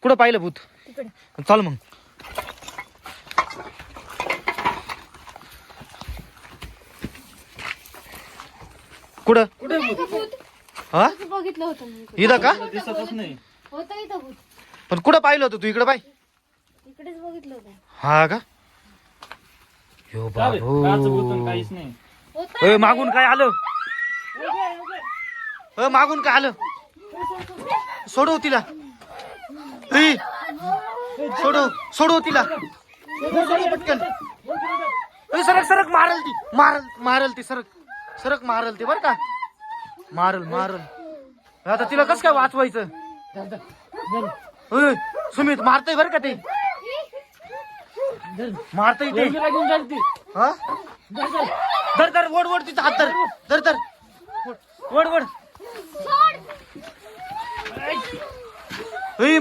कुठं पाहिलं भूत? तिकडे. चल मग. कुठं? कुठे भूत? हा तसं बघितलं होतं मी इकडे. इथं का? दिसतच नाही. होतं इथं भूत. पण कुठं पाहिलं होतं तू? इकडं पाय. इकडेच बघितलं होतं. हा का? यो चालेल, बाबू. काचं भूत आणि काहीच नाही. होतं. ए, मागून काय आलं? मागून काय आलं? सोडव तिला. ए, सोडव तिला. पटकन. ए, सरक सरक, मारल ती. मारल ती. सरक मारल ती बर का. मारल. आता तिला कस काय वाचवायचं? ए, सुमित मारतय बर का ते. मारतय ते. हा? धर ओढ तिचा हात धर ओढ. ए,